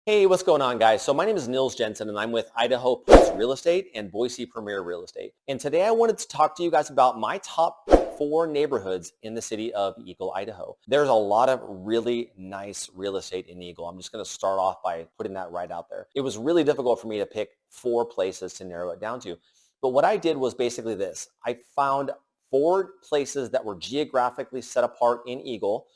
Hey, what's going on, guys? So my name is Nils Jensen, and I'm with Idaho Post Real Estate and Boise Premier Real Estate. And today I wanted to talk to you guys about my top 4 neighborhoods in the city of Eagle, Idaho. There's a lot of really nice real estate in Eagle. I'm just going to start off by putting that right out there. It was really difficult for me to pick 4 places to narrow it down to. But what I did was basically this. I found 4 places that were geographically set apart in Eagle.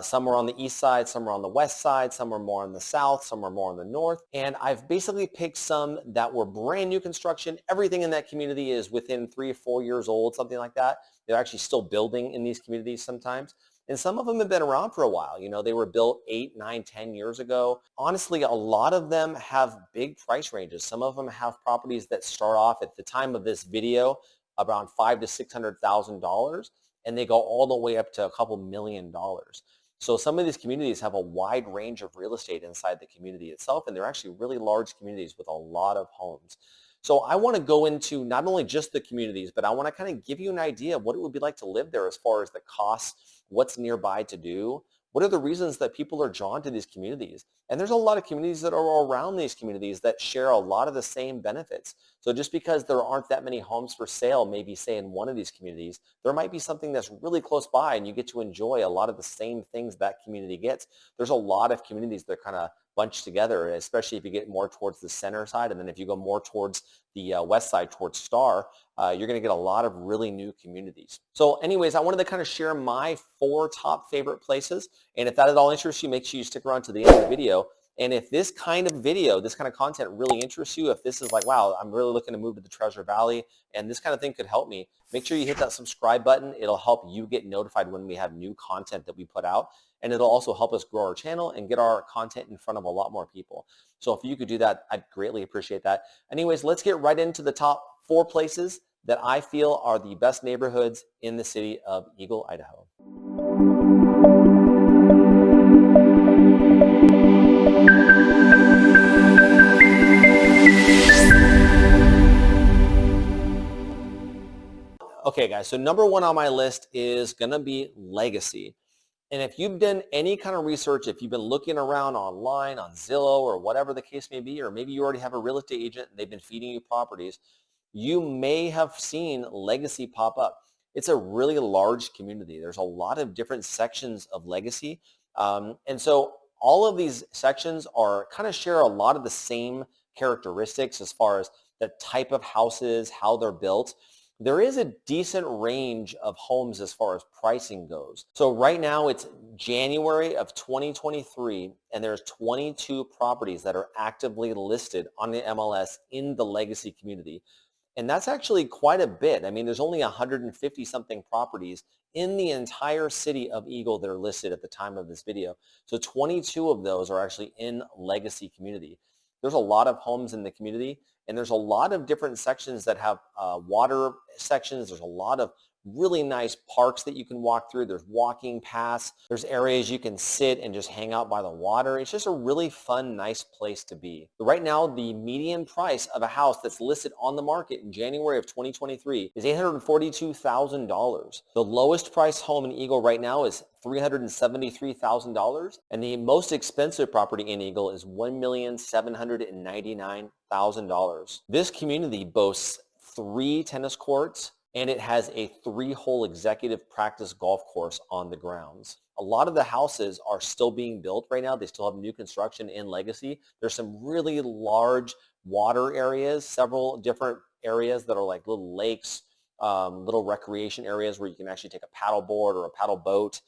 Some were on the east side, some were on the west side, some were more on the south, some were more on the north. And I've basically picked some that were brand new construction. Everything in that community is within 3 or 4 years old, something like that. They're actually still building in these communities sometimes. And some of them have been around for a while. You know, they were built 8, 9, 10 years ago. Honestly, a lot of them have big price ranges. Some of them have properties that start off at the time of this video around $500,000 to $600,000, and they go all the way up to a couple $1,000,000. So some of these communities have a wide range of real estate inside the community itself, and they're actually really large communities with a lot of homes. So I want to go into not only just the communities, but I want to kind of give you an idea of what it would be like to live there as far as the costs, what's nearby to do, what are the reasons that people are drawn to these communities. And there's a lot of communities that are around these communities that share a lot of the same benefits. So just because there aren't that many homes for sale, maybe say in one of these communities, there might be something that's really close by and you get to enjoy a lot of the same things that community gets. There's a lot of communities that kind of bunch together, especially if you get more towards the center side. And then if you go more towards the west side, towards Star, you're going to get a lot of really new communities. So anyways, I wanted to kind of share my 4 top favorite places. And if that at all interests you, make sure you stick around to the end of the video. And if this kind of video, this kind of content really interests you, if this is like, wow, I'm really looking to move to the Treasure Valley and this kind of thing could help me, make sure you hit that subscribe button. It'll help you get notified when we have new content that we put out. And it'll also help us grow our channel and get our content in front of a lot more people. So if you could do that, I'd greatly appreciate that. Anyways, let's get right into the top 4 places that I feel are the best neighborhoods in the city of Eagle, Idaho. Okay, guys, so number 1 on my list is going to be Legacy. And if you've done any kind of research, if you've been looking around online on Zillow or whatever the case may be, or maybe you already have a real estate agent and they've been feeding you properties, you may have seen Legacy pop up. It's a really large community. There's a lot of different sections of Legacy. And so all of these sections are kind of share a lot of the same characteristics as far as the type of houses, how they're built. There is a decent range of homes as far as pricing goes. So right now it's January of 2023 and there's 22 properties that are actively listed on the MLS in the Legacy community. And that's actually quite a bit. I mean, there's only 150 something properties in the entire city of Eagle that are listed at the time of this video. So 22 of those are actually in Legacy community. There's a lot of homes in the community, and there's a lot of different sections that have water sections. There's a lot of really nice parks that you can walk through. There's walking paths. There's areas you can sit and just hang out by the water. It's just a really fun, nice place to be. Right now, the median price of a house that's listed on the market in January of 2023 is $842,000. The lowest priced home in Eagle right now is $373,000, and the most expensive property in Eagle is $1,799,000. This community boasts 3 tennis courts, and it has a 3-hole executive practice golf course on the grounds. A lot of the houses are still being built right now. They still have new construction in Legacy. There's some really large water areas, several different areas that are like little lakes, little recreation areas where you can actually take a paddle board or a paddle boat.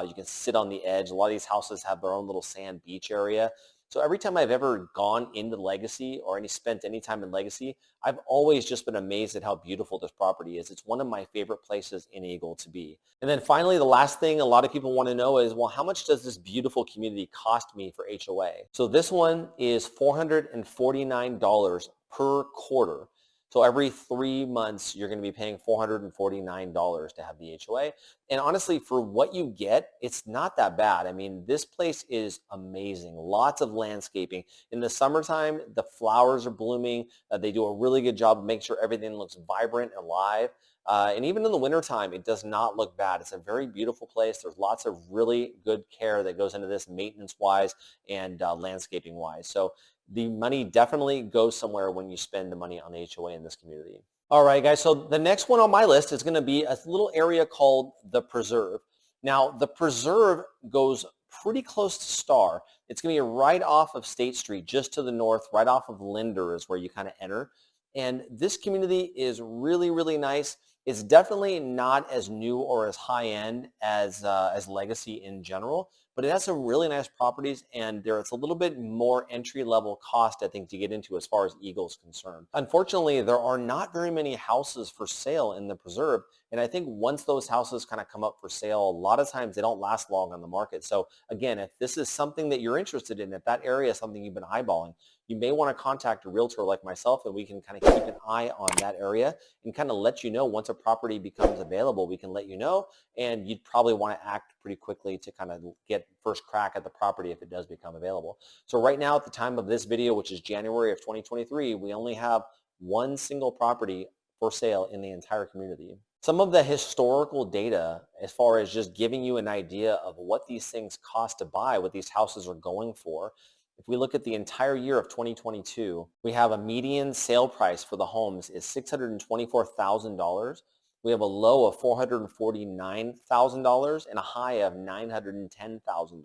You can sit on the edge. A lot of these houses have their own little sand beach area. So every time I've ever gone into Legacy or spent any time in Legacy, I've always just been amazed at how beautiful this property is. It's one of my favorite places in Eagle to be. And then finally, the last thing a lot of people want to know is, well, how much does this beautiful community cost me for HOA? So this one is $449 per quarter. So every 3 months, you're going to be paying $449 to have the HOA. And honestly, for what you get, it's not that bad. I mean, this place is amazing. Lots of landscaping. In the summertime, the flowers are blooming. They do a really good job of making sure everything looks vibrant and alive. And even in the wintertime, it does not look bad. It's a very beautiful place. There's lots of really good care that goes into this maintenance-wise and landscaping-wise. So the money definitely goes somewhere when you spend the money on the HOA in this community. All right, guys, so the next one on my list is going to be a little area called the Preserve. Now, the Preserve goes pretty close to Star. It's going to be right off of State Street, just to the north, right off of Linder is where you kind of enter. And this community is really, really nice. It's definitely not as new or as high-end as Legacy in general, but it has some really nice properties, and it's a little bit more entry-level cost, I think, to get into as far as Eagle is concerned. Unfortunately, there are not very many houses for sale in the Preserve, and I think once those houses kind of come up for sale, a lot of times they don't last long on the market. So again, if this is something that you're interested in, if that area is something you've been eyeballing, you may want to contact a realtor like myself, and we can kind of keep an eye on that area and kind of let you know once a property becomes available. We can let you know, and you'd probably want to act pretty quickly to kind of get first crack at the property if it does become available. So right now, at the time of this video, which is January of 2023, we only have one single property for sale in the entire community. Some of the historical data, as far as just giving you an idea of what these things cost to buy, what these houses are going for. If we look at the entire year of 2022, we have a median sale price for the homes is $624,000. We have a low of $449,000 and a high of $910,000.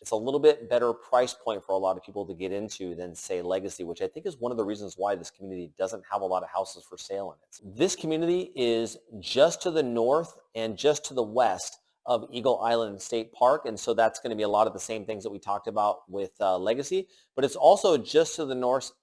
It's a little bit better price point for a lot of people to get into than, say, Legacy, which I think is one of the reasons why this community doesn't have a lot of houses for sale in it. This community is just to the north and just to the west of Eagle Island State Park, and so that's going to be a lot of the same things that we talked about with Legacy, but it's also just to the north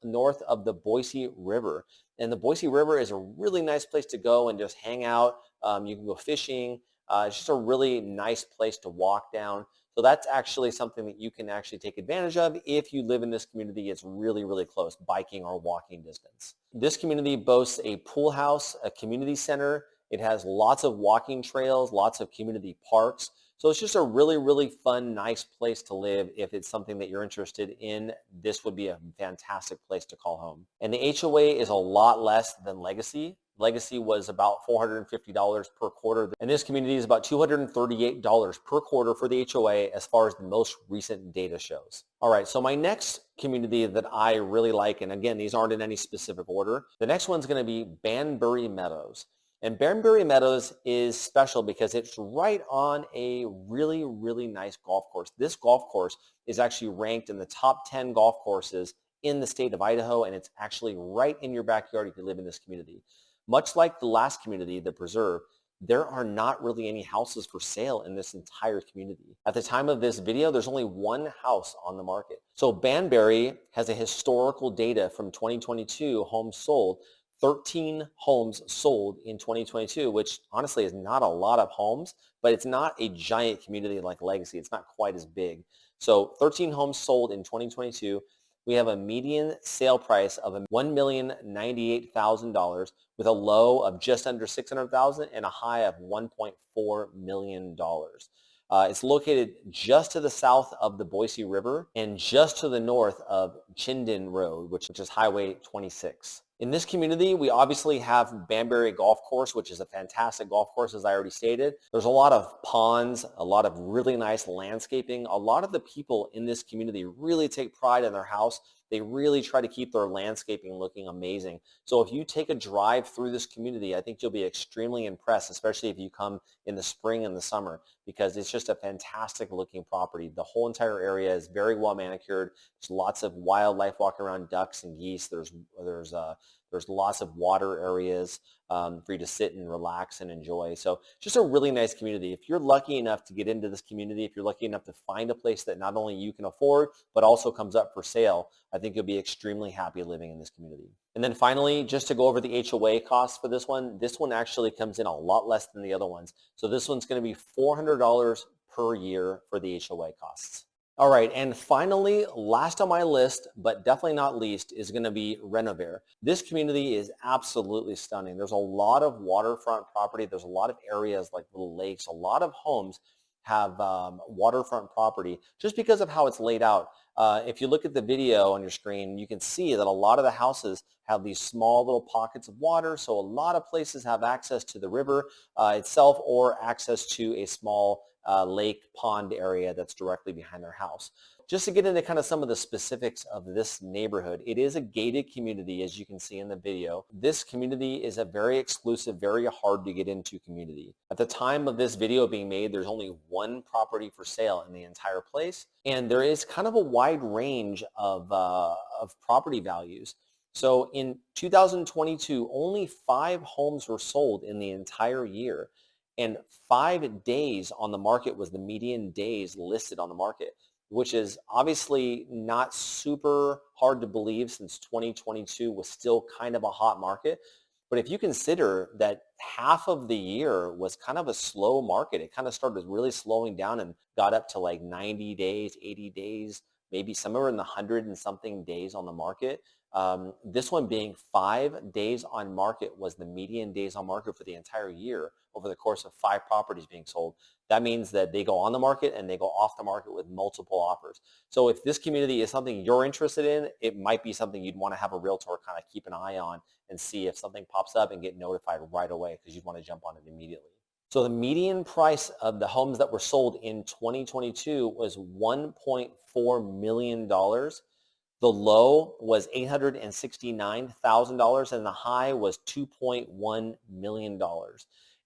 of the Boise River. And the Boise River is a really nice place to go and just hang out. You can go fishing. It's just a really nice place to walk down. So that's actually something that you can actually take advantage of if you live in this community. It's really, really close, biking or walking distance. This community boasts a pool house, a community center. It has lots of walking trails, lots of community parks. So it's just a really, really fun, nice place to live. If it's something that you're interested in, this would be a fantastic place to call home. And the HOA is a lot less than Legacy. Legacy was about $450 per quarter, and this community is about $238 per quarter for the HOA as far as the most recent data shows. All right, so my next community that I really like, and again, these aren't in any specific order, the next one's going to be Banbury Meadows. And Banbury Meadows is special because it's right on a really, really nice golf course. This golf course is actually ranked in the top 10 golf courses in the state of Idaho, and it's actually right in your backyard if you live in this community. Much like the last community, the Preserve, there are not really any houses for sale in this entire community. At the time of this video, there's only one house on the market. So Banbury has a historical data from 2022, homes sold. 13 homes sold in 2022, which honestly is not a lot of homes, but it's not a giant community like Legacy. It's not quite as big. So 13 homes sold in 2022. We have a median sale price of $1,098,000 with a low of just under $600,000 and a high of $1.4 million. It's located just to the south of the Boise River and just to the north of Chinden Road, which is Highway 26. In this community, we obviously have Banbury Golf Course, which is a fantastic golf course, as I already stated. There's a lot of ponds, a lot of really nice landscaping. A lot of the people in this community really take pride in their house. They really try to keep their landscaping looking amazing. So if you take a drive through this community, I think you'll be extremely impressed, especially if you come in the spring and the summer, because it's just a fantastic looking property. The whole entire area is very well manicured. There's lots of wildlife walking around, ducks and geese. There's lots of water areas for you to sit and relax and enjoy. So just a really nice community. If you're lucky enough to get into this community, if you're lucky enough to find a place that not only you can afford, but also comes up for sale, I think you'll be extremely happy living in this community. And then finally, just to go over the HOA costs for this one actually comes in a lot less than the other ones. So this one's going to be $400 per year for the HOA costs. All right, and finally, last on my list, but definitely not least, is going to be Renovare. This community is absolutely stunning. There's a lot of waterfront property. There's a lot of areas like little lakes, a lot of homes. have waterfront property just because of how it's laid out. If you look at the video on your screen, you can see that a lot of the houses have these small little pockets of water, so a lot of places have access to the river itself or access to a small lake pond area that's directly behind their house. Just to get into kind of some of the specifics of this neighborhood, it is a gated community, as you can see in the video. This community is a very exclusive, very hard to get into community. At the time of this video being made, there's only one property for sale in the entire place, and there is kind of a wide range of property values. So in 2022, only 5 homes were sold in the entire year, and 5 days on the market was the median days listed on the market, which is obviously not super hard to believe since 2022 was still kind of a hot market. But if you consider that half of the year was kind of a slow market, it kind of started really slowing down and got up to like 90 days, 80 days, maybe somewhere in the 100 and something days on the market. This one being 5 days on market was the median days on market for the entire year over the course of 5 properties being sold. That means that they go on the market and they go off the market with multiple offers. So if this community is something you're interested in, it might be something you'd want to have a realtor kind of keep an eye on and see if something pops up and get notified right away because you'd want to jump on it immediately. So the median price of the homes that were sold in 2022 was $1.4 million. The low was $869,000 and the high was $2.1 million.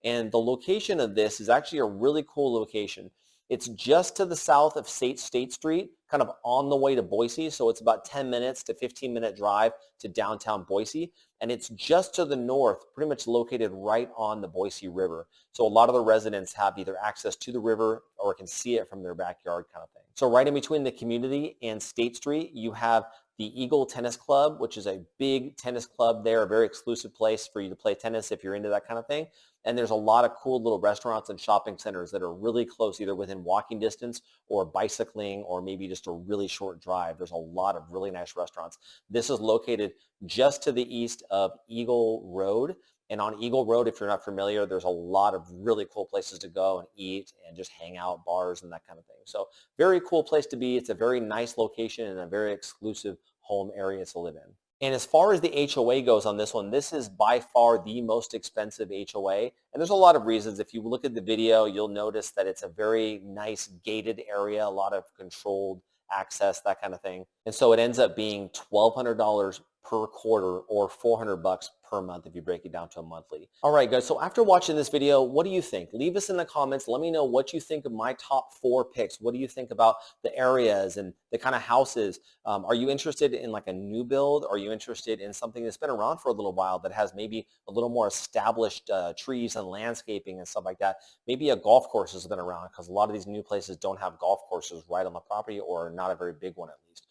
And the location of this is actually a really cool location. It's just to the south of State Street, kind of on the way to Boise. So it's about 10 minutes to 15-minute drive to downtown Boise. And it's just to the north, pretty much located right on the Boise River. So a lot of the residents have either access to the river or can see it from their backyard kind of thing. So right in between the community and State Street, you have the Eagle Tennis Club, which is a big tennis club there, a very exclusive place for you to play tennis if you're into that kind of thing. And there's a lot of cool little restaurants and shopping centers that are really close, either within walking distance or bicycling or maybe just a really short drive. There's a lot of really nice restaurants. This is located just to the east of Eagle Road. And on Eagle Road, if you're not familiar, there's a lot of really cool places to go and eat and just hang out, bars and that kind of thing. So very cool place to be. It's a very nice location and a very exclusive home area to live in. And as far as the HOA goes on this one, this is by far the most expensive HOA. And there's a lot of reasons. If you look at the video, you'll notice that it's a very nice gated area, a lot of controlled access, that kind of thing. And so it ends up being $1,200 per quarter or $400 per month if you break it down to a monthly. All right, guys, so after watching this video, what do you think? Leave us in the comments. Let me know what you think of my top 4 picks. What do you think about the areas and the kind of houses? Are you interested in like a new build? Are you interested in something that's been around for a little while that has maybe a little more established trees and landscaping and stuff like that? Maybe a golf course has been around because a lot of these new places don't have golf courses right on the property or not a very big one at least.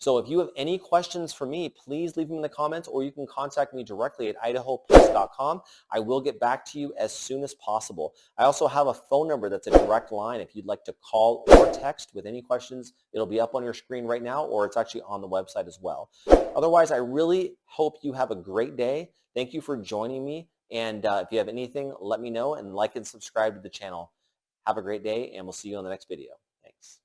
So if you have any questions for me, please leave them in the comments or you can contact me directly at idahoplace.com. I will get back to you as soon as possible. I also have a phone number that's a direct line. If you'd like to call or text with any questions, it'll be up on your screen right now or it's actually on the website as well. Otherwise, I really hope you have a great day. Thank you for joining me. And if you have anything, let me know and like and subscribe to the channel. Have a great day and we'll see you on the next video. Thanks.